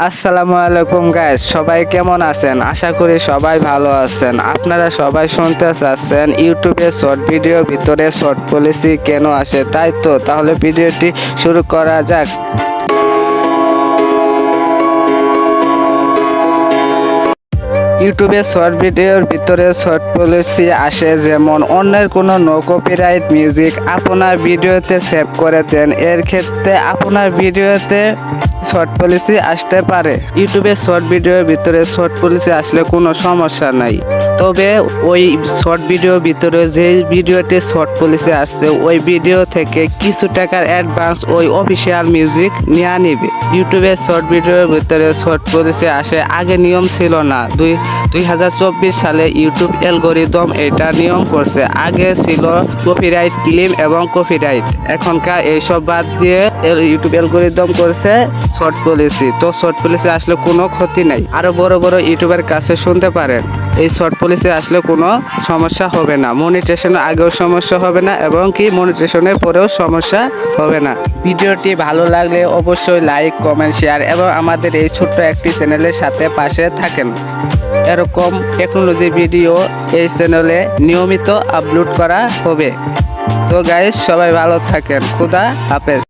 আসসালামু আলাইকুম গাইস, সবাই কেমন আছেন? আশা করি সবাই ভালো আছেন। আপনারা সবাই শুনতে চাচ্ছেন ইউটিউবে শর্ট ভিডিও ভিতরে শর্ট পলিসি কেন আসে, তাই তো? তাহলে ভিডিওটি শুরু করা যাক। ইউটিউবে শর্ট ভিডিওর ভিতরে শর্ট পলিসি আসে, যেমন অন্যের কোনো নো কপিরাইট মিউজিক আপনার ভিডিওতে সেভ করে দেন, এর ক্ষেত্রে আপনার ভিডিওতে শর্ট পলিসি আসতে পারে। ইউটিউবে শর্ট ভিডিওর ভিতরে শর্ট পলিসি আসলে কোনো সমস্যা নাই, তবে ওই শর্ট ভিডিওর ভিতরে যে ভিডিওতে শর্ট পলিসি আসছে ওই ভিডিও থেকে কিছু টাকার অ্যাডভান্স ওই অফিসিয়াল মিউজিক নিয়ে নিবে। ইউটিউবে শর্ট ভিডিওর ভিতরে শর্ট পলিসি আসে, আগে নিয়ম ছিল না। 2024 সালে ইউটিউব অ্যালগরিদম এটা নিয়ম করছে। আগে ছিল কপিরাইট ক্লেম এবং কপিরাইট, এখনকার এইসব বাদ দিয়ে ইউটিউব অ্যালগরিদম করছে শর্ট পলিসি। তো শর্ট পলিসি আসলে কোনো ক্ষতি নাই, আরো বড় বড় ইউটিউবের কাছে শুনতে পারেন। এই শর্ট পলিসি আসলে কোনো সমস্যা হবে না, মনিটাইজেশনের আগেও সমস্যা হবে না এবং কি মনিটাইজেশনের পরেও সমস্যা হবে না। ভিডিওটি ভালো লাগলে অবশ্যই লাইক, কমেন্ট, শেয়ার এবং আমাদের এই ছোট্ট একটি চ্যানেলের সাথে পাশে থাকেন। এরকম টেকনোলজি ভিডিও এই চ্যানেলে নিয়মিত আপলোড করা হবে। তো গাইস, সবাই ভালো থাকেন। খুদা হাফেজ।